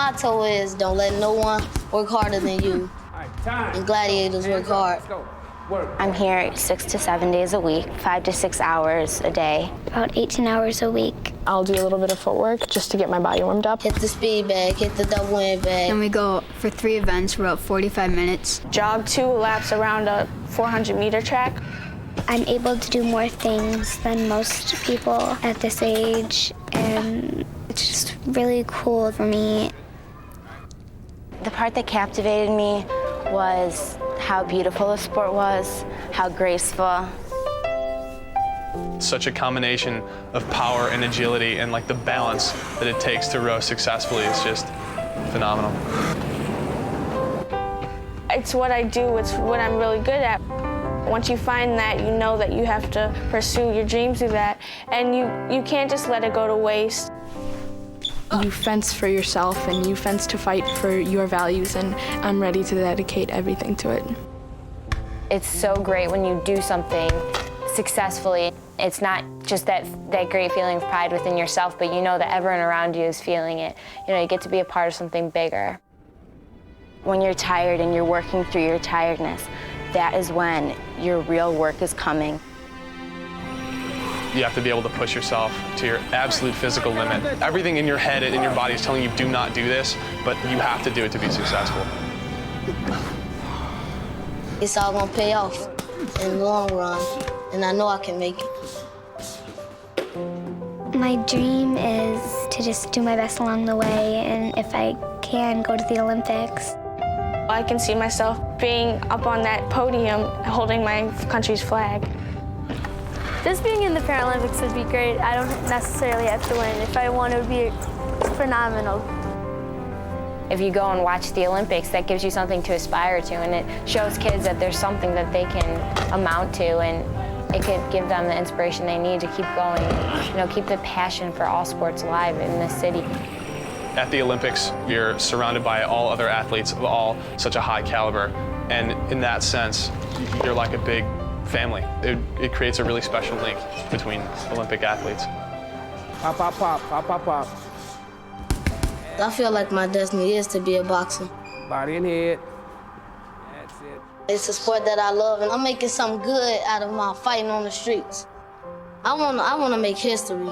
motto is don't let no one work harder than you. And gladiators work hard. I'm here 6 to 7 days a week, 5 to 6 hours a day. About 18 hours a week. I'll do a little bit of footwork just to get my body warmed up. Hit the speed bag, hit the double end bag. And we go for 3 events for about 45 minutes. Jog 2 laps around a 400-meter track. I'm able to do more things than most people at this age, and it's just really cool for me. The part that captivated me was how beautiful the sport was, how graceful. Such a combination of power and agility and like the balance that it takes to row successfully is just phenomenal. It's what I do, it's what I'm really good at. Once you find that, you know that you have to pursue your dreams through that, and you can't just let it go to waste. You fence for yourself and you fence to fight for your values, and I'm ready to dedicate everything to it. It's so great when you do something successfully. It's not just that great feeling of pride within yourself, but you know that everyone around you is feeling it. You know, you get to be a part of something bigger. When you're tired and you're working through your tiredness, that is when your real work is coming. You have to be able to push yourself to your absolute physical limit. Everything in your head and in your body is telling you do not do this, but you have to do it to be successful. It's all gonna pay off in the long run, and I know I can make it. My dream is to just do my best along the way, and if I can, go to the Olympics. I can see myself being up on that podium holding my country's flag. Just being in the Paralympics would be great. I don't necessarily have to win. If I won, it would be phenomenal. If you go and watch the Olympics, that gives you something to aspire to, and it shows kids that there's something that they can amount to, and it could give them the inspiration they need to keep going, you know, keep the passion for all sports alive in this city. At the Olympics, you're surrounded by all other athletes of all such a high caliber, and in that sense, you're like a big family. It creates a really special link between Olympic athletes. Pop, pop, pop, pop, pop, pop. I feel like my destiny is to be a boxer. Body and head. That's it. It's a sport that I love, and I'm making something good out of my fighting on the streets. I wanna make history.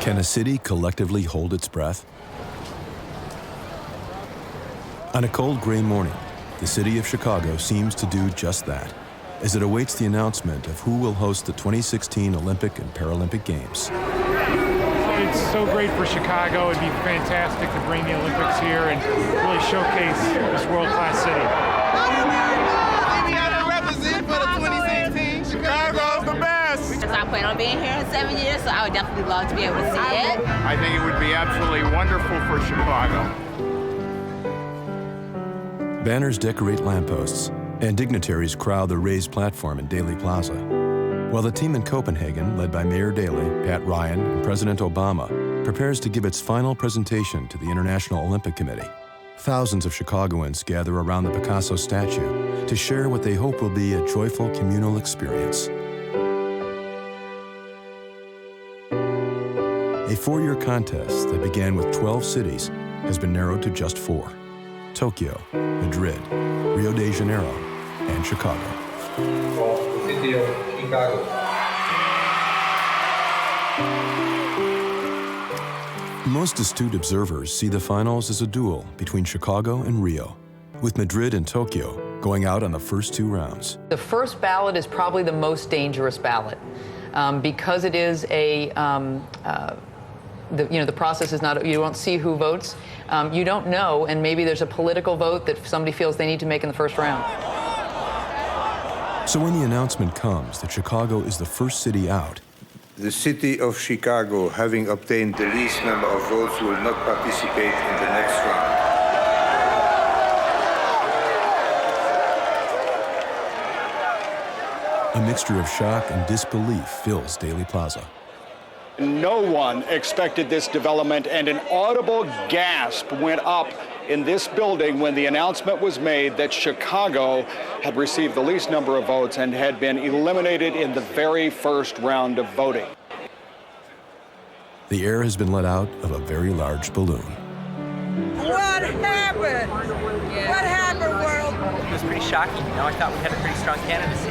Can a city collectively hold its breath? On a cold, gray morning, the city of Chicago seems to do just that, as it awaits the announcement of who will host the 2016 Olympic and Paralympic Games. It's so great for Chicago. It'd be fantastic to bring the Olympics here and really showcase this world-class city. Chicago's the best! Because I plan on being here in 7 years, so I would definitely love to be able to see it. I think it would be absolutely wonderful for Chicago. Banners decorate lampposts, and dignitaries crowd the raised platform in Daley Plaza. While the team in Copenhagen, led by Mayor Daley, Pat Ryan, and President Obama, prepares to give its final presentation to the International Olympic Committee, thousands of Chicagoans gather around the Picasso statue to share what they hope will be a joyful communal experience. A four-year contest that began with 12 cities has been narrowed to just 4: Tokyo, Madrid, Rio de Janeiro, and Chicago. For the city of Chicago. Most astute observers see the finals as a duel between Chicago and Rio, with Madrid and Tokyo going out on the first 2 rounds. The first ballot is probably the most dangerous ballot because it is the process is not, you don't see who votes. You don't know, and maybe there's a political vote that somebody feels they need to make in the first round. So when the announcement comes that Chicago is the first city out, The city of Chicago, having obtained the least number of votes, will not participate in the next round. A mixture of shock and disbelief fills Daley Plaza. No one expected this development, and an audible gasp went up in this building when the announcement was made that Chicago had received the least number of votes and had been eliminated in the very first round of voting. The air has been let out of a very large balloon. What happened? What happened, world? It was pretty shocking. I thought we had a pretty strong candidacy.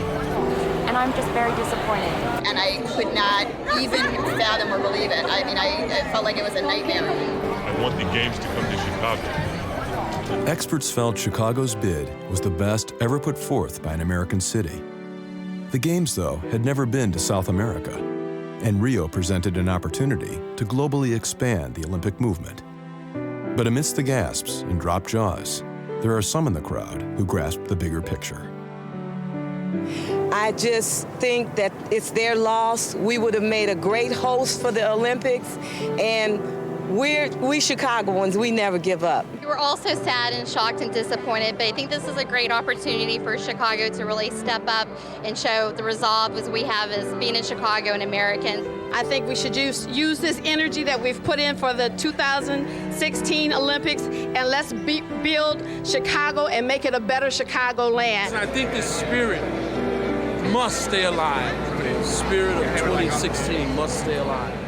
And I'm just very disappointed. And I could not even fathom or believe it. I mean, I felt like it was a nightmare. I want the games to come to Chicago. Experts felt Chicago's bid was the best ever put forth by an American city. The games, though, had never been to South America, and Rio presented an opportunity to globally expand the Olympic movement. But amidst the gasps and dropped jaws, there are some in the crowd who grasp the bigger picture. I just think that it's their loss. We would have made a great host for the Olympics, and we Chicagoans, we never give up. We were also sad and shocked and disappointed, but I think this is a great opportunity for Chicago to really step up and show the resolve as we have as being in Chicago and Americans. I think we should use this energy that we've put in for the 2016 Olympics, and let's build Chicago and make it a better Chicagoland. I think this spirit must stay alive. The spirit of 2016 must stay alive.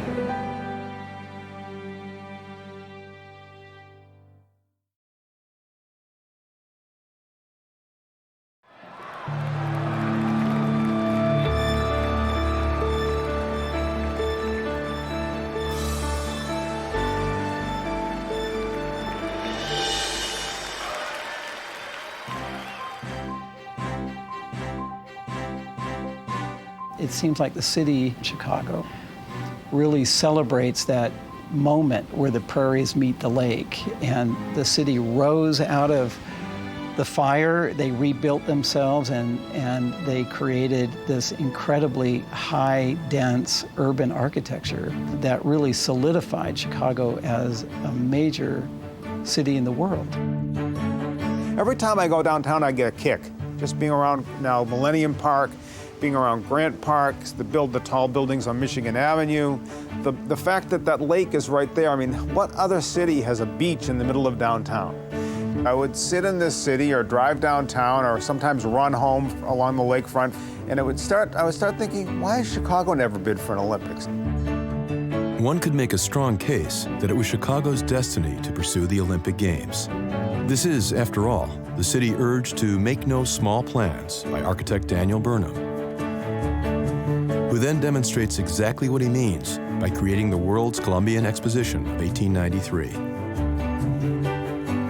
It seems like the city of Chicago really celebrates that moment where the prairies meet the lake, and the city rose out of the fire. They rebuilt themselves, and they created this incredibly high, dense urban architecture that really solidified Chicago as a major city in the world. Every time I go downtown, I get a kick. Just being around now Millennium Park, being around Grant Park, the tall buildings on Michigan Avenue, the fact that that lake is right there. I mean, what other city has a beach in the middle of downtown? I would sit in this city or drive downtown or sometimes run home along the lakefront, and I would start thinking, why has Chicago never bid for an Olympics? One could make a strong case that it was Chicago's destiny to pursue the Olympic Games. This is, after all, the city urged to make no small plans by architect Daniel Burnham, who then demonstrates exactly what he means by creating the World's Columbian Exposition of 1893.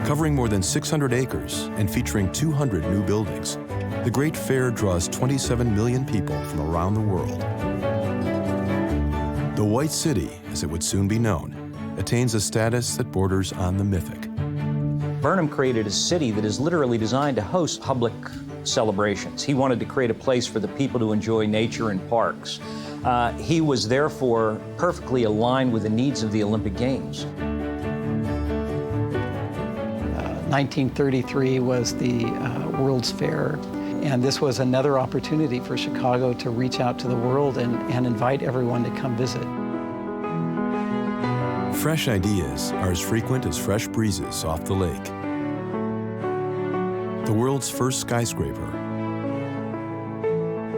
Covering more than 600 acres and featuring 200 new buildings, the Great Fair draws 27 million people from around the world. The White City, as it would soon be known, attains a status that borders on the mythic. Burnham created a city that is literally designed to host public celebrations. He wanted to create a place for the people to enjoy nature and parks. He was therefore perfectly aligned with the needs of the Olympic Games. 1933 was the World's Fair, and this was another opportunity for Chicago to reach out to the world and invite everyone to come visit. Fresh ideas are as frequent as fresh breezes off the lake. The world's first skyscraper,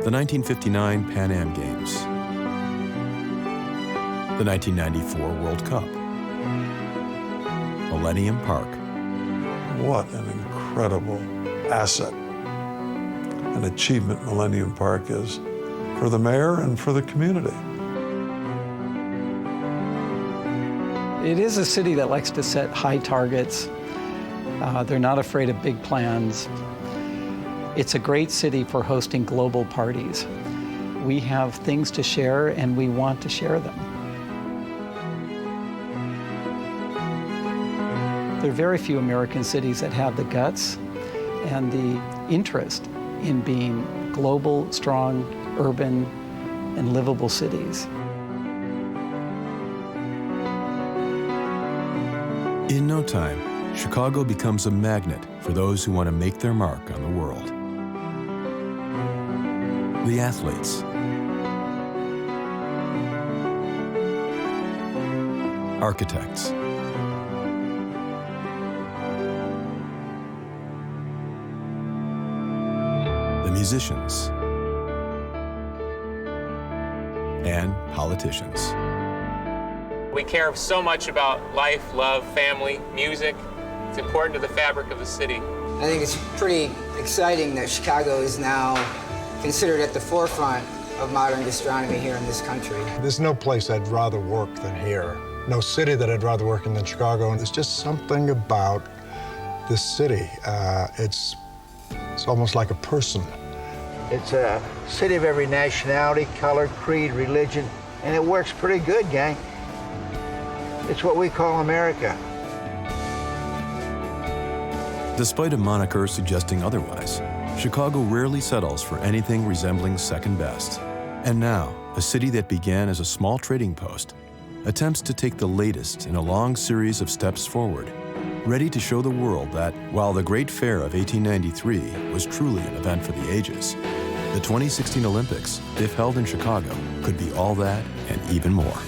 the 1959 Pan Am Games, the 1994 World Cup, Millennium Park. What an incredible asset and achievement Millennium Park is for the mayor and for the community. It is a city that likes to set high targets. They're not afraid of big plans. It's a great city for hosting global parties. We have things to share, and we want to share them. There are very few American cities that have the guts and the interest in being global, strong, urban, and livable cities. In no time, Chicago becomes a magnet for those who want to make their mark on the world. the athletes, architects, the musicians, and politicians. We care so much about life, love, family, music. It's important to the fabric of the city. I think it's pretty exciting that Chicago is now considered at the forefront of modern gastronomy here in this country. There's no place I'd rather work than here. No city that I'd rather work in than Chicago. And there's just something about this city. It's almost like a person. It's a city of every nationality, color, creed, religion, and it works pretty good, gang. It's what we call America. Despite a moniker suggesting otherwise, Chicago rarely settles for anything resembling second best. And now, a city that began as a small trading post attempts to take the latest in a long series of steps forward, ready to show the world that while the Great Fair of 1893 was truly an event for the ages, the 2016 Olympics, if held in Chicago, could be all that and even more.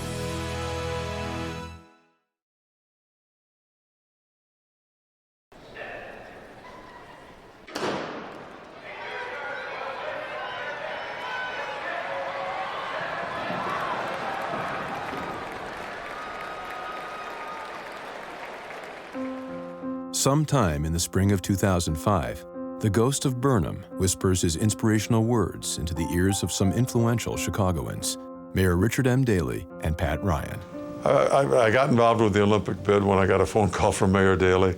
Sometime in the spring of 2005, the ghost of Burnham whispers his inspirational words into the ears of some influential Chicagoans, Mayor Richard M. Daley and Pat Ryan. I got involved with the Olympic bid when I got a phone call from Mayor Daley.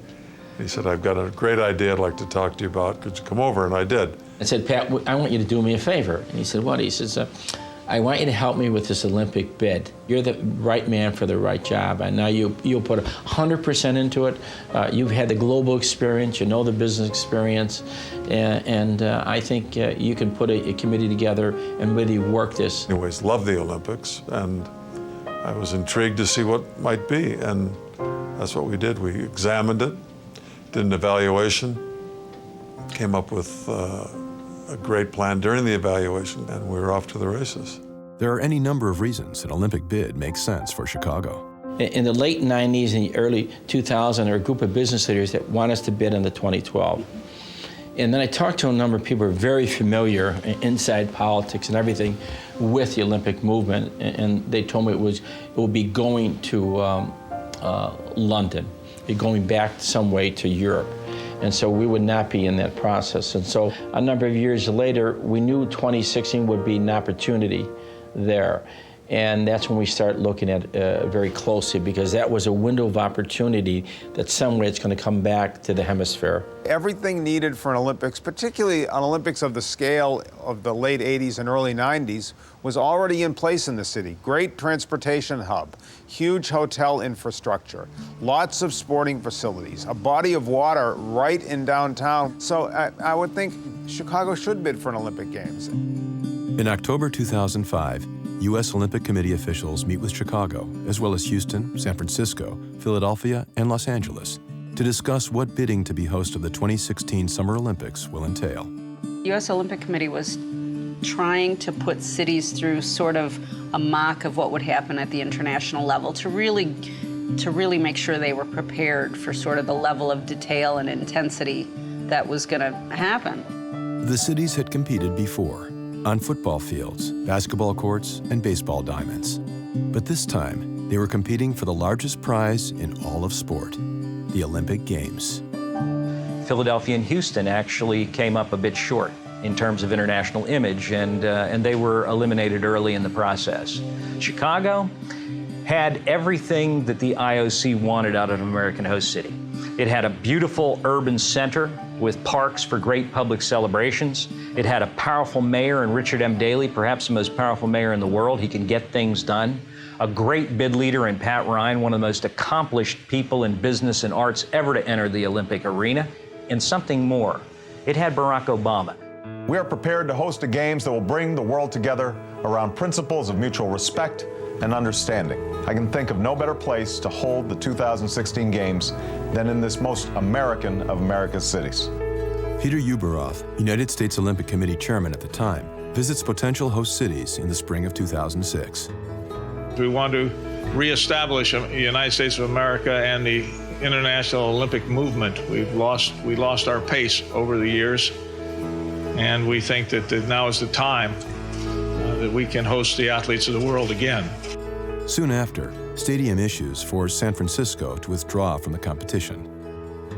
He said, I've got a great idea I'd like to talk to you about. Could you come over? And I did. I said, Pat, I want you to do me a favor. And he said, what? He says, I want you to help me with this Olympic bid. You're the right man for the right job. And now you'll put 100% into it. You've had the global experience. You know the business experience. And I think you can put a committee together and really work this. Anyways, love the Olympics. And I was intrigued to see what might be. And that's what we did. We examined it, did an evaluation, came up with a great plan during the evaluation, and we were off to the races. There are any number of reasons an Olympic bid makes sense for Chicago. In the late 90s and the early 2000s, there were a group of business leaders that want us to bid in the 2012. And then I talked to a number of people who are very familiar inside politics and everything with the Olympic movement, and they told me it would be going to London, going back some way to Europe. And so we would not be in that process. And so a number of years later, we knew 2016 would be an opportunity there. And that's when we start looking at very closely, because that was a window of opportunity that some way it's going to come back to the hemisphere. Everything needed for an Olympics, particularly an Olympics of the scale of the late 80s and early 90s, was already in place in the city. Great transportation hub, huge hotel infrastructure, lots of sporting facilities, a body of water right in downtown. So I would think Chicago should bid for an Olympic Games. In October 2005, U.S. Olympic Committee officials meet with Chicago, as well as Houston, San Francisco, Philadelphia, and Los Angeles, to discuss what bidding to be host of the 2016 Summer Olympics will entail. The U.S. Olympic Committee was trying to put cities through sort of a mock of what would happen at the international level to really make sure they were prepared for sort of the level of detail and intensity that was going to happen. The cities had competed before, on football fields, basketball courts, and baseball diamonds. But this time, they were competing for the largest prize in all of sport, the Olympic Games. Philadelphia and Houston actually came up a bit short in terms of international image, and they were eliminated early in the process. Chicago had everything that the IOC wanted out of an American host city. It had a beautiful urban center with parks for great public celebrations. It had a powerful mayor in Richard M. Daley, perhaps the most powerful mayor in the world. He can get things done. A great bid leader in Pat Ryan, one of the most accomplished people in business and arts ever to enter the Olympic arena. And something more, it had Barack Obama. We are prepared to host a Games that will bring the world together around principles of mutual respect and understanding. I can think of no better place to hold the 2016 Games than in this most American of America's cities. Peter Ueberroth, United States Olympic Committee chairman at the time, visits potential host cities in the spring of 2006. We want to reestablish the United States of America and the international Olympic movement. We lost our pace over the years, and we think that now is the time that we can host the athletes of the world again. Soon after, stadium issues forced San Francisco to withdraw from the competition.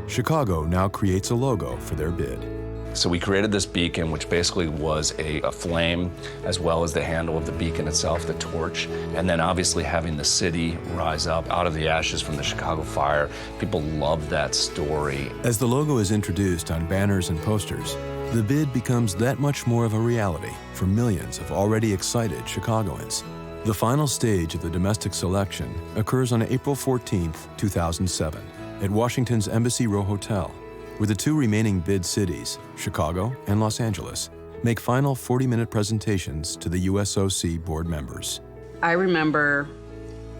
Chicago now creates a logo for their bid. So we created this beacon, which basically was a flame, as well as the handle of the beacon itself, the torch, and then obviously having the city rise up out of the ashes from the Chicago fire. People love that story. As the logo is introduced on banners and posters, the bid becomes that much more of a reality for millions of already excited Chicagoans. The final stage of the domestic selection occurs on April 14, 2007, at Washington's Embassy Row Hotel, where the two remaining bid cities, Chicago and Los Angeles, make final 40-minute presentations to the USOC board members. I remember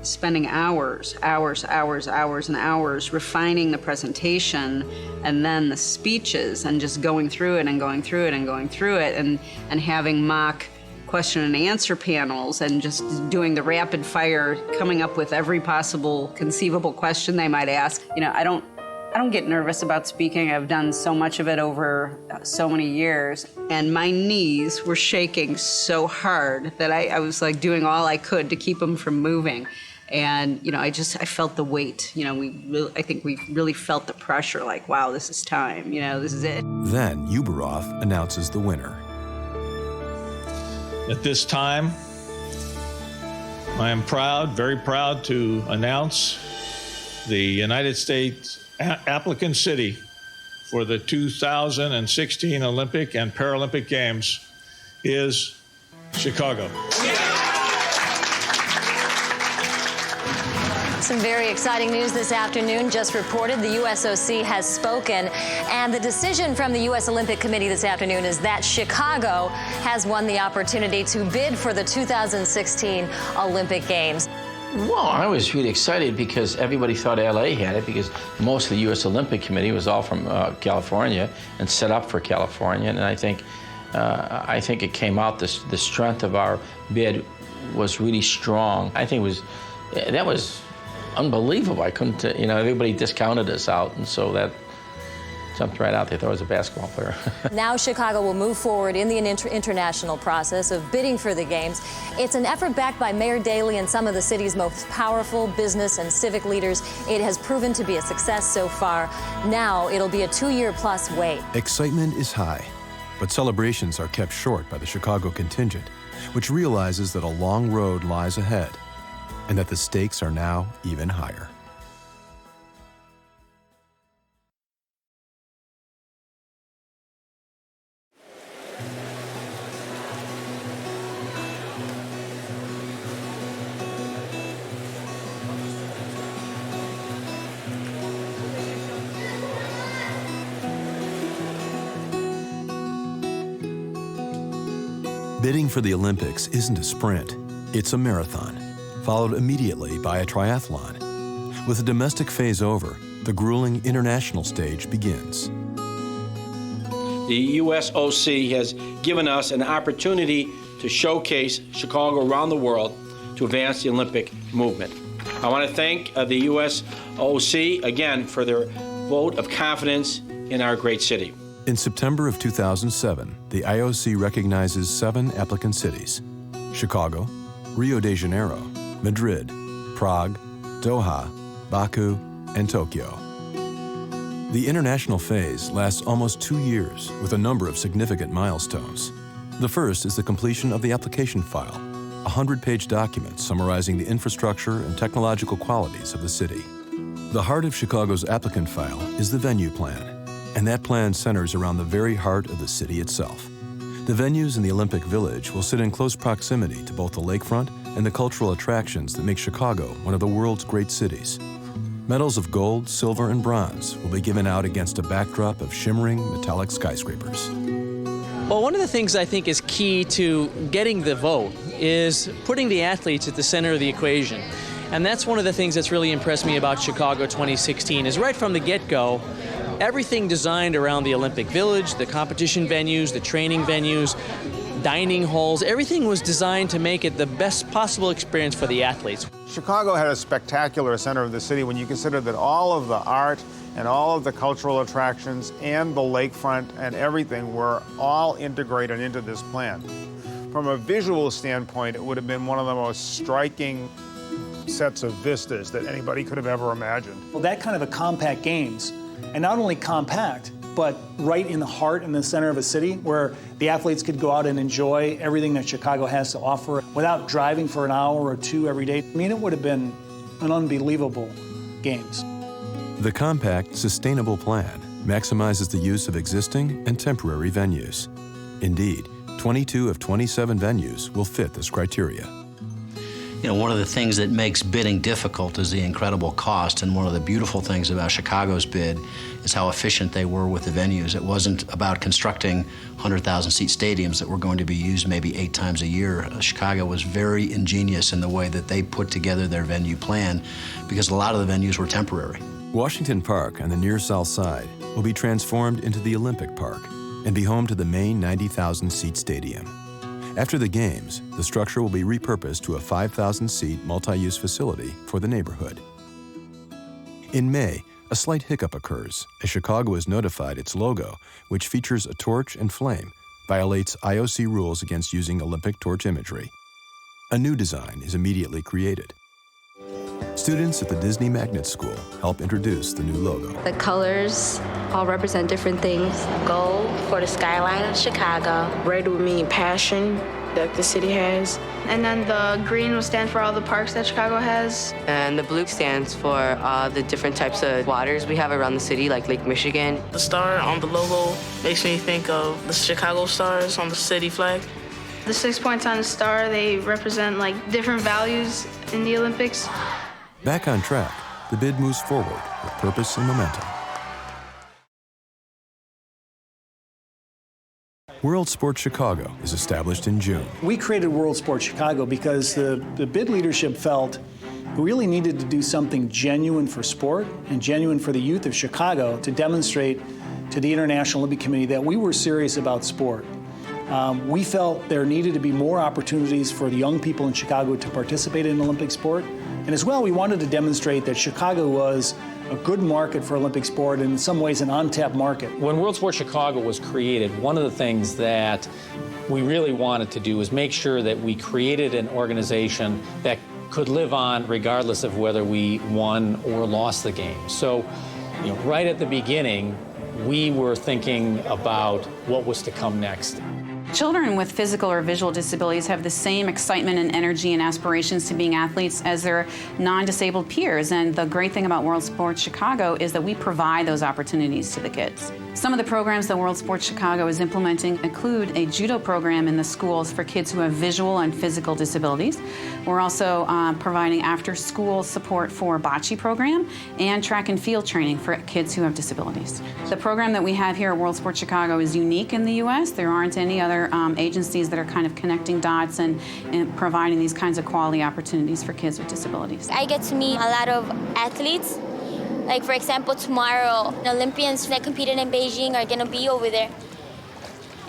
spending hours and hours refining the presentation and then the speeches and just going through it and having mock question and answer panels and just doing the rapid fire, coming up with every possible conceivable question they might ask. You know, I don't get nervous about speaking. I've done so much of it over so many years, and my knees were shaking so hard that I was like doing all I could to keep them from moving. And, you know, I felt the weight. You know, I think we really felt the pressure, like, wow, this is time, you know, this is it. Then Uberoth announces the winner. At this time, I am very proud to announce the United States applicant city for the 2016 Olympic and Paralympic Games is Chicago. Some very exciting news this afternoon. Just reported the USOC has spoken, and the decision from the U.S. Olympic Committee this afternoon is that Chicago has won the opportunity to bid for the 2016 Olympic Games. Well, I was really excited because everybody thought LA had it, because most of the U.S. Olympic Committee was all from California and set up for California, and I think it came out, the strength of our bid was really strong. I think that was unbelievable. I couldn't, you know, everybody discounted us out, and so that jumped right out. They thought I was a basketball player. Now Chicago will move forward in the international process of bidding for the Games. It's an effort backed by Mayor Daley and some of the city's most powerful business and civic leaders. It has proven to be a success so far. Now it'll be a 2-year-plus wait. Excitement is high, but celebrations are kept short by the Chicago contingent, which realizes that a long road lies ahead and that the stakes are now even higher. Bidding for the Olympics isn't a sprint, it's a marathon, followed immediately by a triathlon. With the domestic phase over, the grueling international stage begins. The USOC has given us an opportunity to showcase Chicago around the world to advance the Olympic movement. I want to thank the USOC again for their vote of confidence in our great city. In September of 2007, the IOC recognizes 7 applicant cities: Chicago, Rio de Janeiro, Madrid, Prague, Doha, Baku, and Tokyo. The international phase lasts almost 2 years with a number of significant milestones. The first is the completion of the application file, a 100-page document summarizing the infrastructure and technological qualities of the city. The heart of Chicago's applicant file is the venue plan, and that plan centers around the very heart of the city itself. The venues in the Olympic Village will sit in close proximity to both the lakefront and the cultural attractions that make Chicago one of the world's great cities. Medals of gold, silver, and bronze will be given out against a backdrop of shimmering metallic skyscrapers. Well, one of the things I think is key to getting the vote is putting the athletes at the center of the equation. And that's one of the things that's really impressed me about Chicago 2016 is right from the get-go, everything designed around the Olympic Village, the competition venues, the training venues, dining halls. Everything was designed to make it the best possible experience for the athletes. Chicago had a spectacular center of the city when you consider that all of the art and all of the cultural attractions and the lakefront and everything were all integrated into this plan. From a visual standpoint, it would have been one of the most striking sets of vistas that anybody could have ever imagined. Well, that kind of a compact games, and not only compact, but right in the heart and the center of a city where the athletes could go out and enjoy everything that Chicago has to offer without driving for an hour or two every day. I mean, it would have been an unbelievable games. The compact, sustainable plan maximizes the use of existing and temporary venues. Indeed, 22 of 27 venues will fit this criteria. You know, one of the things that makes bidding difficult is the incredible cost, and one of the beautiful things about Chicago's bid is how efficient they were with the venues. It wasn't about constructing 100,000-seat stadiums that were going to be used maybe 8 times a year. Chicago was very ingenious in the way that they put together their venue plan, because a lot of the venues were temporary. Washington Park on the near south side will be transformed into the Olympic Park and be home to the main 90,000-seat stadium. After the games, the structure will be repurposed to a 5,000-seat multi-use facility for the neighborhood. In May, a slight hiccup occurs as Chicago is notified its logo, which features a torch and flame, violates IOC rules against using Olympic torch imagery. A new design is immediately created. Students at the Disney Magnet School help introduce the new logo. The colors all represent different things. Gold for the skyline of Chicago. Red would mean passion that the city has. And then the green will stand for all the parks that Chicago has. And the blue stands for the different types of waters we have around the city, like Lake Michigan. The star on the logo makes me think of the Chicago stars on the city flag. The 6 points on the star, they represent like different values in the Olympics. Back on track, the bid moves forward with purpose and momentum. World Sports Chicago is established in June. We created World Sports Chicago because the bid leadership felt we really needed to do something genuine for sport and genuine for the youth of Chicago to demonstrate to the International Olympic Committee that we were serious about sport. We felt there needed to be more opportunities for the young people in Chicago to participate in Olympic sport. And as well, we wanted to demonstrate that Chicago was a good market for Olympic sport and in some ways an untapped market. When World Sports Chicago was created, one of the things that we really wanted to do was make sure that we created an organization that could live on regardless of whether we won or lost the game. So, right at the beginning, we were thinking about what was to come next. Children with physical or visual disabilities have the same excitement and energy and aspirations to being athletes as their non-disabled peers. And the great thing about World Sports Chicago is that we provide those opportunities to the kids. Some of the programs that World Sports Chicago is implementing include a judo program in the schools for kids who have visual and physical disabilities. We're also providing after-school support for bocce program and track and field training for kids who have disabilities. The program that we have here at World Sports Chicago is unique in the U.S. There aren't any other agencies that are kind of connecting dots and providing these kinds of quality opportunities for kids with disabilities. I get to meet a lot of athletes. Like, for example, tomorrow, the Olympians that competed in Beijing are going to be over there.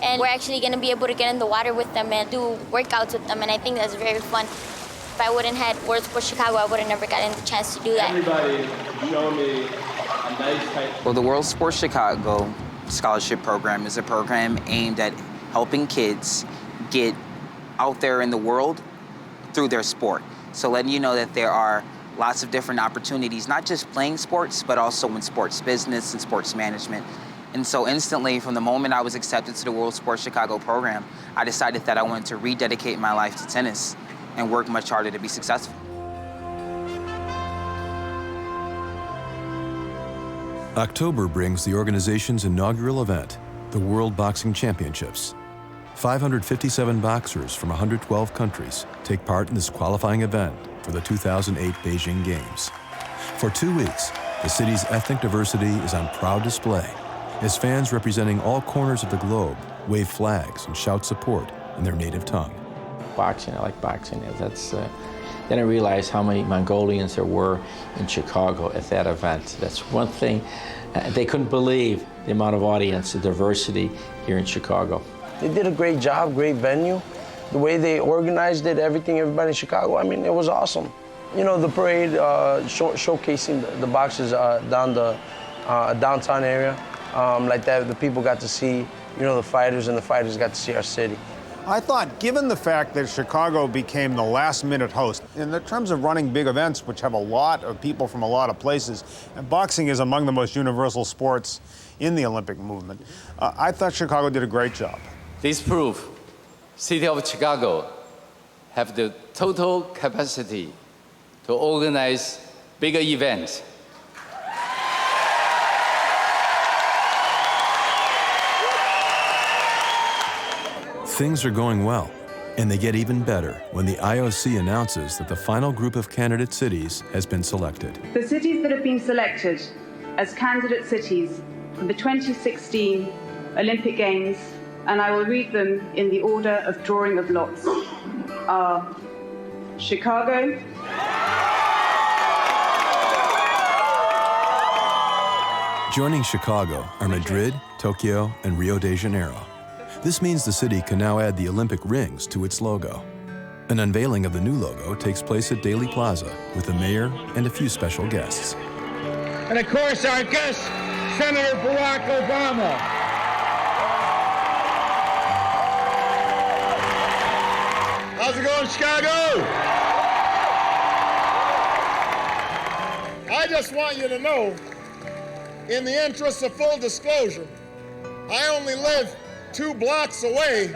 And we're actually going to be able to get in the water with them and do workouts with them, and I think that's very fun. If I wouldn't have had World Sports Chicago, I would have never gotten the chance to do that. Everybody, show me a nice type. Well, the World Sports Chicago Scholarship Program is a program aimed at helping kids get out there in the world through their sport. So letting you know that there are lots of different opportunities, not just playing sports, but also in sports business and sports management. And so instantly, from the moment I was accepted to the World Sports Chicago program, I decided that I wanted to rededicate my life to tennis and work much harder to be successful. October brings the organization's inaugural event, the World Boxing Championships. 557 boxers from 112 countries take part in this qualifying event for the 2008 Beijing Games. For 2 weeks, the city's ethnic diversity is on proud display as fans representing all corners of the globe wave flags and shout support in their native tongue. Boxing, I like boxing. Then I realized how many Mongolians there were in Chicago at that event. That's one thing. They couldn't believe the amount of audience, the diversity here in Chicago. They did a great job, great venue. The way they organized it, everything, everybody in Chicago, I mean, it was awesome. You know, the parade showcasing the boxes down the downtown area, like that, the people got to see, you know, the fighters, and the fighters got to see our city. I thought, given the fact that Chicago became the last-minute host, in the terms of running big events, which have a lot of people from a lot of places, and boxing is among the most universal sports in the Olympic movement, I thought Chicago did a great job. This proves City of Chicago have the total capacity to organize bigger events. Things are going well, and they get even better when the IOC announces that the final group of candidate cities has been selected. The cities that have been selected as candidate cities for the 2016 Olympic Games, and I will read them in the order of drawing of lots, are Chicago, Joining Chicago are Madrid, Tokyo, and Rio de Janeiro. This means the city can now add the Olympic rings to its logo. An unveiling of the new logo takes place at Daley Plaza with the mayor and a few special guests. And of course, our guest, Senator Barack Obama. How's it going, Chicago? I just want you to know, in the interest of full disclosure, I only live 2 blocks away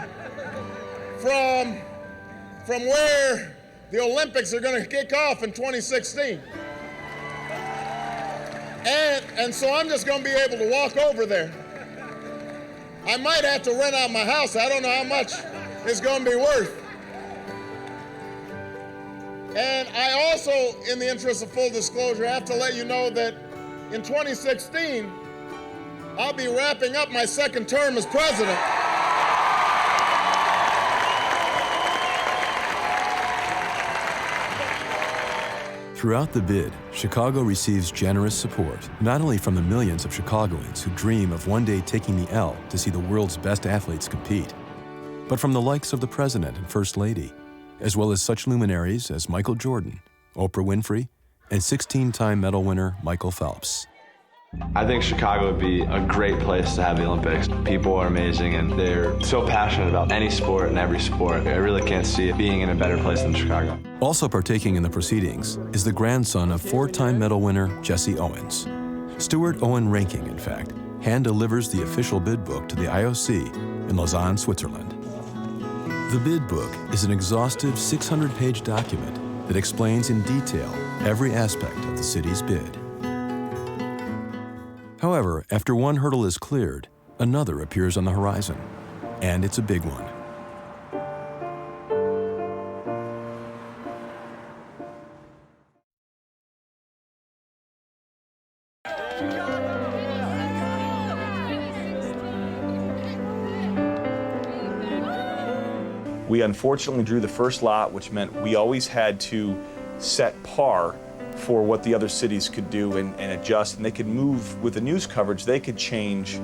from where the Olympics are going to kick off in 2016. And so I'm just going to be able to walk over there. I might have to rent out my house. I don't know how much it's going to be worth. And I also, in the interest of full disclosure, have to let you know that in 2016, I'll be wrapping up my 2nd term as president. Throughout the bid, Chicago receives generous support, not only from the millions of Chicagoans who dream of one day taking the L to see the world's best athletes compete, but from the likes of the President and First Lady, as well as such luminaries as Michael Jordan, Oprah Winfrey, and 16-time medal winner Michael Phelps. I think Chicago would be a great place to have the Olympics. People are amazing and they're so passionate about any sport and every sport. I really can't see it being in a better place than Chicago. Also partaking in the proceedings is the grandson of 4-time medal winner Jesse Owens. Stuart Owen Ranking, in fact, hand-delivers the official bid book to the IOC in Lausanne, Switzerland. The bid book is an exhaustive 600-page document that explains in detail every aspect of the city's bid. However, after one hurdle is cleared, another appears on the horizon, and it's a big one. We unfortunately drew the first lot, which meant we always had to set par for what the other cities could do and adjust, and they could move with the news coverage. They could change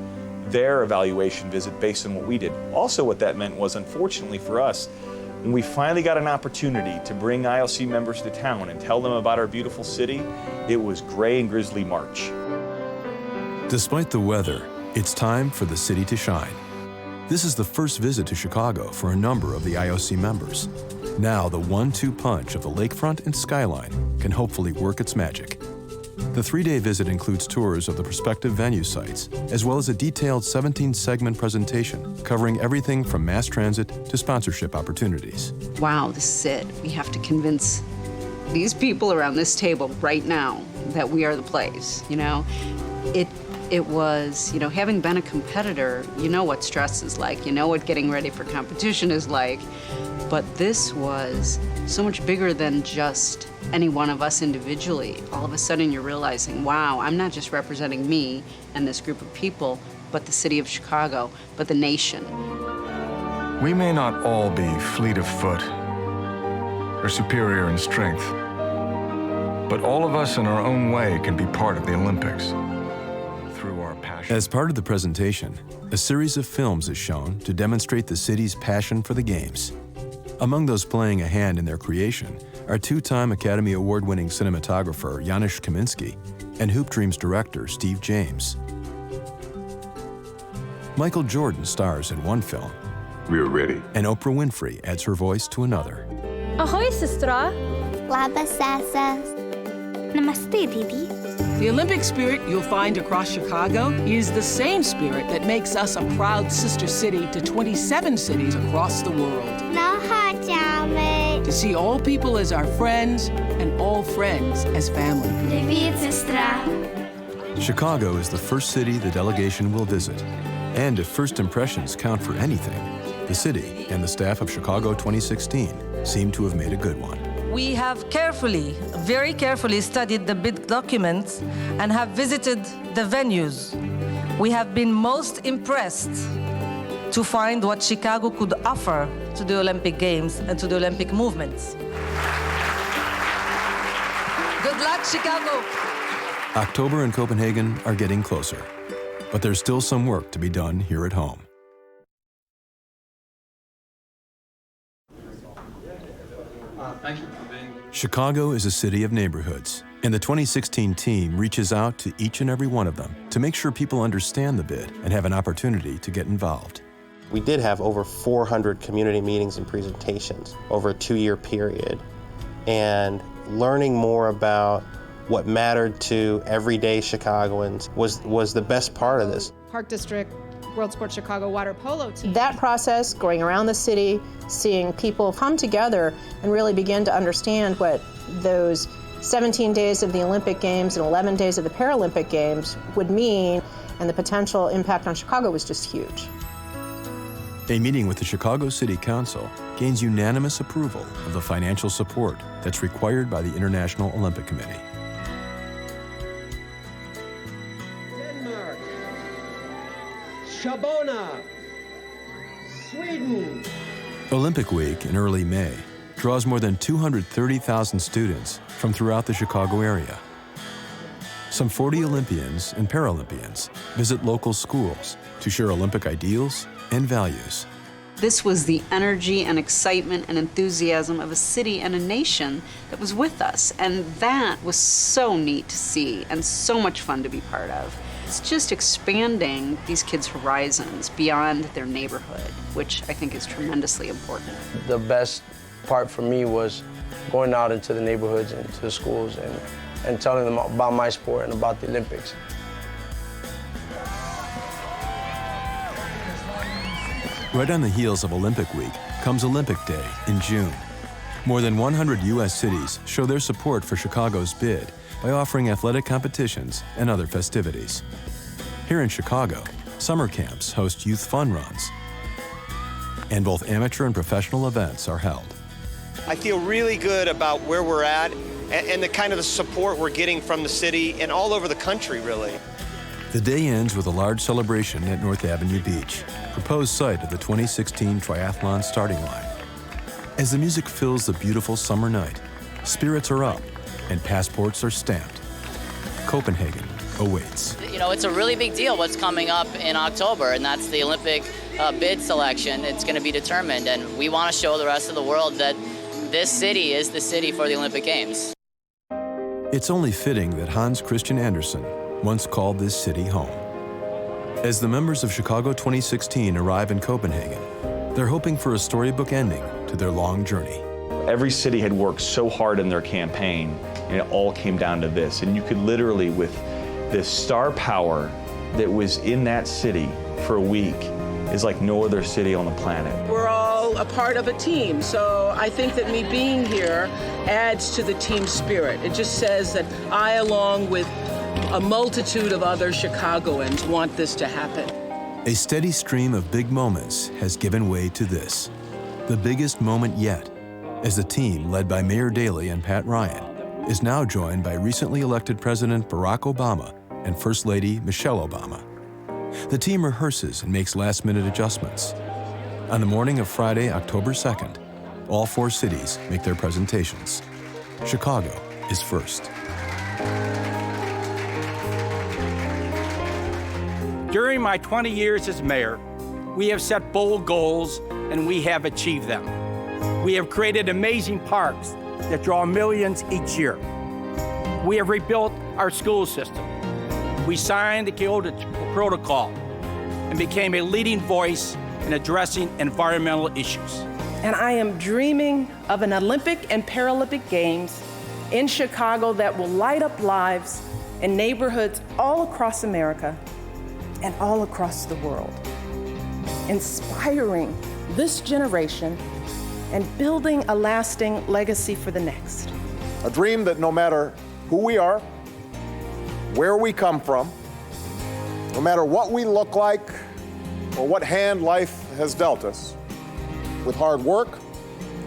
their evaluation visit based on what we did. Also, what that meant was, unfortunately for us, when we finally got an opportunity to bring IOC members to town and tell them about our beautiful city, it was gray and grizzly March. Despite the weather, it's time for the city to shine. This is the first visit to Chicago for a number of the IOC members. Now the 1-2 punch of the lakefront and skyline can hopefully work its magic. The 3-day visit includes tours of the prospective venue sites, as well as a detailed 17-segment presentation covering everything from mass transit to sponsorship opportunities. Wow, this is it. We have to convince these people around this table right now that we are the place, you know? It was, you know, having been a competitor, you know what stress is like, you know what getting ready for competition is like, but this was so much bigger than just any one of us individually. All of a sudden you're realizing, wow, I'm not just representing me and this group of people, but the city of Chicago, but the nation. We may not all be fleet of foot or superior in strength, but all of us in our own way can be part of the Olympics. As part of the presentation, a series of films is shown to demonstrate the city's passion for the games. Among those playing a hand in their creation are two-time Academy Award-winning cinematographer Janusz Kaminski and Hoop Dreams director Steve James. Michael Jordan stars in one film. We're ready. And Oprah Winfrey adds her voice to another. Ahoy, sestra. Labas, sesas. Namaste, Didi. The Olympic spirit you'll find across Chicago is the same spirit that makes us a proud sister city to 27 cities across the world. To see all people as our friends and all friends as family. Chicago is the first city the delegation will visit. And if first impressions count for anything, the city and the staff of Chicago 2016 seem to have made a good one. We have very carefully studied the bid documents and have visited the venues. We have been most impressed to find what Chicago could offer to the Olympic Games and to the Olympic movements. Good luck, Chicago! October in Copenhagen are getting closer, but there's still some work to be done here at home. Thank you for being here. Chicago is a city of neighborhoods, and the 2016 team reaches out to each and every one of them to make sure people understand the bid and have an opportunity to get involved. We did have over 400 community meetings and presentations over a 2-year period, and learning more about what mattered to everyday Chicagoans was the best part of this. Park District World Sports Chicago water polo team. That process, going around the city, seeing people come together and really begin to understand what those 17 days of the Olympic Games and 11 days of the Paralympic Games would mean, and the potential impact on Chicago was just huge. A meeting with the Chicago City Council gains unanimous approval of the financial support that's required by the International Olympic Committee. Denmark, Shabona, Sweden. Olympic Week in early May draws more than 230,000 students from throughout the Chicago area. Some 40 Olympians and Paralympians visit local schools to share Olympic ideals and values. This was the energy and excitement and enthusiasm of a city and a nation that was with us. And that was so neat to see and so much fun to be part of. It's just expanding these kids' horizons beyond their neighborhood, which I think is tremendously important. The best part for me was going out into the neighborhoods and to the schools and telling them about my sport and about the Olympics. Right on the heels of Olympic Week comes Olympic Day in June. More than 100 U.S. cities show their support for Chicago's bid by offering athletic competitions and other festivities. Here in Chicago, summer camps host youth fun runs, and both amateur and professional events are held. I feel really good about where we're at and the kind of the support we're getting from the city and all over the country, really. The day ends with a large celebration at North Avenue Beach, proposed site of the 2016 triathlon starting line. As the music fills the beautiful summer night, spirits are up and passports are stamped. Copenhagen awaits. You know, it's a really big deal what's coming up in October, and that's the Olympic bid selection. It's going to be determined, and we want to show the rest of the world that this city is the city for the Olympic Games. It's only fitting that Hans Christian Andersen once called this city home. As the members of Chicago 2016 arrive in Copenhagen, they're hoping for a storybook ending to their long journey. Every city had worked so hard in their campaign, and it all came down to this. And you could literally, with this star power that was in that city for a week, is like no other city on the planet. We're all a part of a team, so I think that me being here adds to the team spirit. It just says that I, along with a multitude of other Chicagoans, want this to happen. A steady stream of big moments has given way to this, the biggest moment yet, as the team, led by Mayor Daley and Pat Ryan, is now joined by recently elected President Barack Obama and First Lady Michelle Obama. The team rehearses and makes last-minute adjustments. On the morning of Friday, October 2nd, all 4 cities make their presentations. Chicago is first. During my 20 years as mayor, we have set bold goals and we have achieved them. We have created amazing parks that draw millions each year. We have rebuilt our school system. We signed the Kyoto Protocol and became a leading voice in addressing environmental issues. And I am dreaming of an Olympic and Paralympic Games in Chicago that will light up lives in neighborhoods all across America and all across the world, inspiring this generation and building a lasting legacy for the next. A dream that no matter who we are, where we come from, no matter what we look like or what hand life has dealt us, with hard work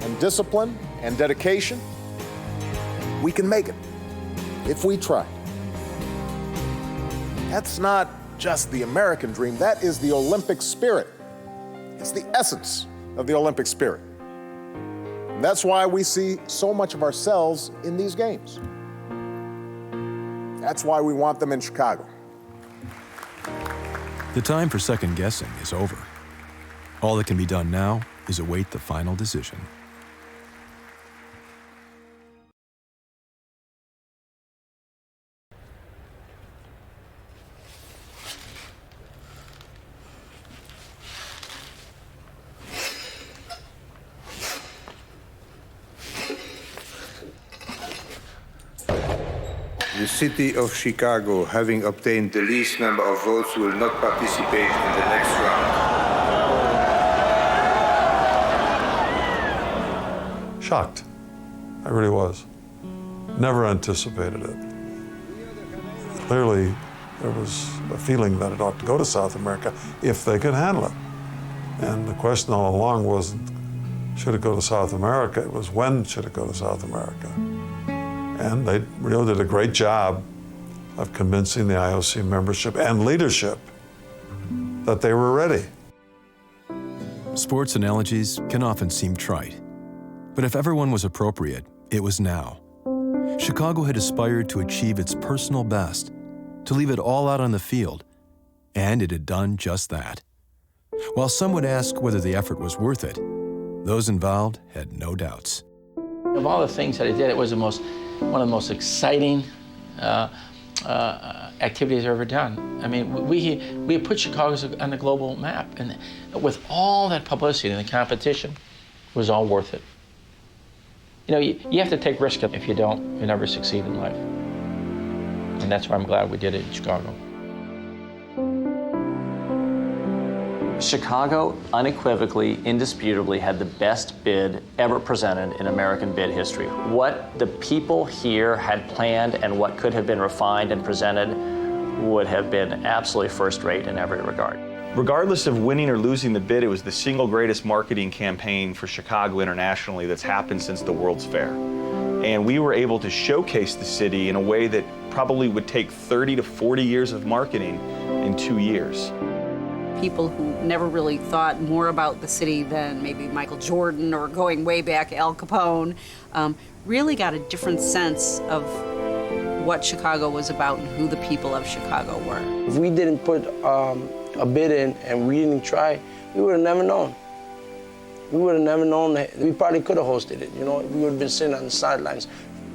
and discipline and dedication, we can make it if we try. That's not just the American dream, that is the Olympic spirit. It's the essence of the Olympic spirit. And that's why we see so much of ourselves in these games. That's why we want them in Chicago. The time for second guessing is over. All that can be done now is await the final decision. The city of Chicago, having obtained the least number of votes, will not participate in the next round. Shocked. I really was. Never anticipated it. Clearly, there was a feeling that it ought to go to South America if they could handle it. And the question all along wasn't, should it go to South America? It was, when should it go to South America? And they really did a great job of convincing the IOC membership and leadership that they were ready. Sports analogies can often seem trite, but if everyone was appropriate, it was now. Chicago had aspired to achieve its personal best, to leave it all out on the field, and it had done just that. While some would ask whether the effort was worth it, those involved had no doubts. Of all the things that I did, it was one of the most exciting activities I've ever done. I mean, we put Chicago on the global map, and with all that publicity and the competition, it was all worth it. You know, you have to take risks. If you don't, you never succeed in life. And that's why I'm glad we did it in Chicago. Chicago unequivocally, indisputably had the best bid ever presented in American bid history. What the people here had planned and what could have been refined and presented would have been absolutely first rate in every regard. Regardless of winning or losing the bid, it was the single greatest marketing campaign for Chicago internationally that's happened since the World's Fair. And we were able to showcase the city in a way that probably would take 30 to 40 years of marketing in 2 years. People who never really thought more about the city than maybe Michael Jordan or going way back Al Capone, really got a different sense of what Chicago was about and who the people of Chicago were. If we didn't put a bid in and we didn't try, we would have never known. We would have never known that. We probably could have hosted it, you know, we would have been sitting on the sidelines.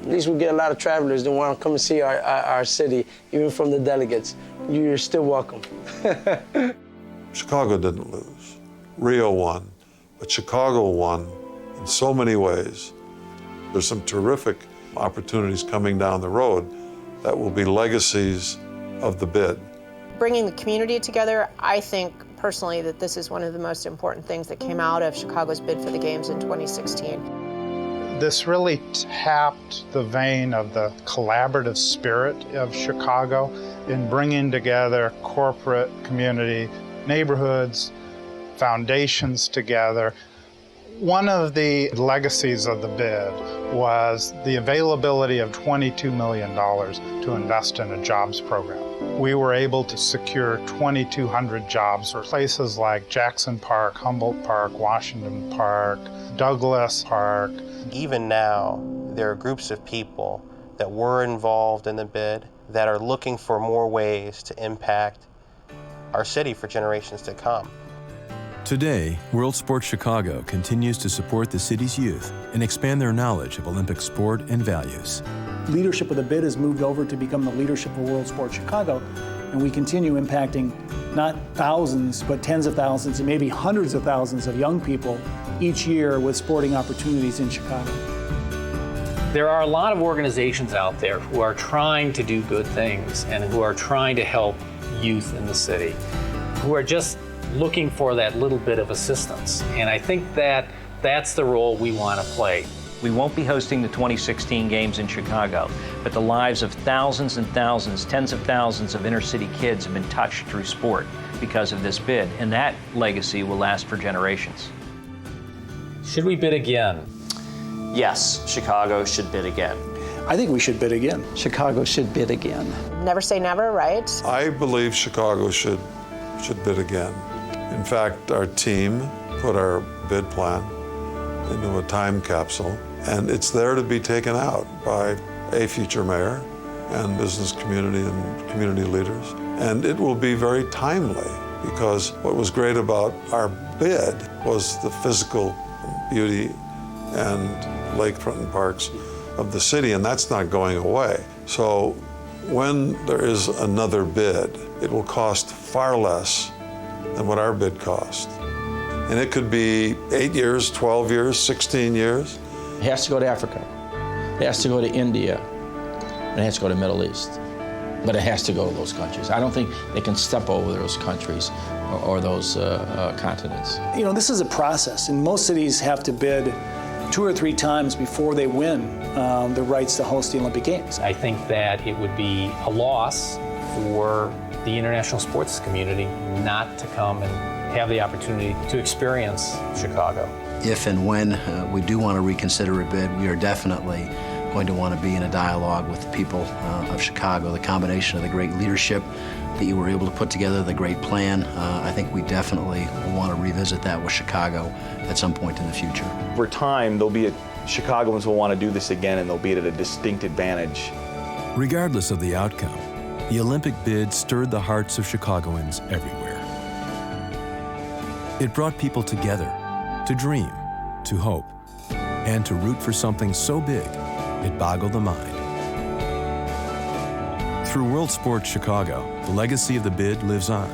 At least we get a lot of travelers that want to come and see our city, even from the delegates. You're still welcome. Chicago didn't lose. Rio won, but Chicago won in so many ways. There's some terrific opportunities coming down the road that will be legacies of the bid. Bringing the community together, I think personally that this is one of the most important things that came out of Chicago's bid for the Games in 2016. This really tapped the vein of the collaborative spirit of Chicago in bringing together corporate, community, neighborhoods, foundations together. One of the legacies of the bid was the availability of $22 million to invest in a jobs program. We were able to secure 2,200 jobs for places like Jackson Park, Humboldt Park, Washington Park, Douglas Park. Even now, there are groups of people that were involved in the bid that are looking for more ways to impact our city for generations to come. Today, World Sports Chicago continues to support the city's youth and expand their knowledge of Olympic sport and values. Leadership of the bid has moved over to become the leadership of World Sports Chicago, and we continue impacting not thousands, but tens of thousands and maybe hundreds of thousands of young people each year with sporting opportunities in Chicago. There are a lot of organizations out there who are trying to do good things and who are trying to help youth in the city, who are just looking for that little bit of assistance. And I think that that's the role we want to play. We won't be hosting the 2016 games in Chicago, but the lives of thousands and thousands, tens of thousands of inner city kids have been touched through sport because of this bid, and that legacy will last for generations. Should we bid again? Yes, Chicago should bid again. I think we should bid again. Chicago should bid again. Never say never, right? I believe Chicago should bid again. In fact, our team put our bid plan into a time capsule, and it's there to be taken out by a future mayor and business community and community leaders. And it will be very timely, because what was great about our bid was the physical beauty and lakefront and parks of the city, and that's not going away. So when there is another bid, it will cost far less than what our bid cost. And it could be 8 years, 12 years, 16 years. It has to go to Africa. It has to go to India. And it has to go to the Middle East. But it has to go to those countries. I don't think they can step over those countries or those continents. You know, this is a process, and most cities have to bid 2 or 3 times before they win the rights to host the Olympic Games. I think that it would be a loss for the international sports community not to come and have the opportunity to experience Chicago. If and when we do want to reconsider a bid, we are definitely going to want to be in a dialogue with the people of Chicago. The combination of the great leadership that you were able to put together, the great plan, I think we definitely will want to revisit that with Chicago at some point in the future. Over time, Chicagoans will want to do this again, and they'll be at a distinct advantage. Regardless of the outcome, the Olympic bid stirred the hearts of Chicagoans everywhere. It brought people together to dream, to hope, and to root for something so big it boggled the mind. Through World Sports Chicago, the legacy of the bid lives on,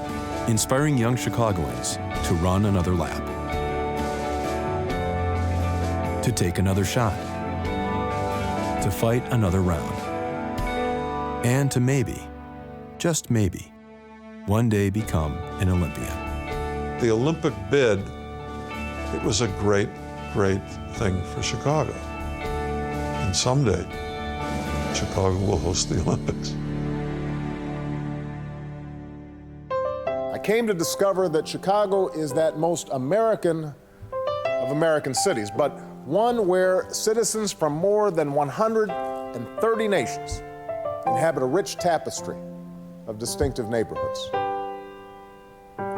inspiring young Chicagoans to run another lap, to take another shot, to fight another round, and to maybe, just maybe, one day become an Olympian. The Olympic bid, it was a great, great thing for Chicago. And someday, Chicago will host the Olympics. I came to discover that Chicago is that most American of American cities, but one where citizens from more than 130 nations inhabit a rich tapestry of distinctive neighborhoods.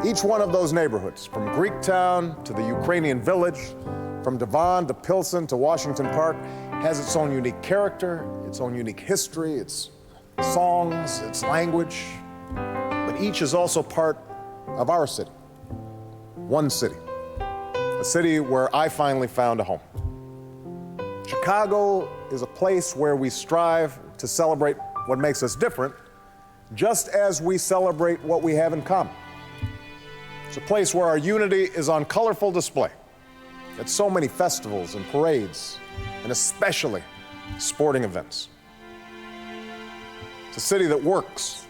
Each one of those neighborhoods, from Greektown to the Ukrainian Village, from Devon to Pilsen to Washington Park, has its own unique character, its own unique history, its songs, its language. But each is also part of our city. One city. A city where I finally found a home. Chicago is a place where we strive to celebrate what makes us different, just as we celebrate what we have in common. It's a place where our unity is on colorful display at so many festivals and parades, and especially sporting events. It's a city that works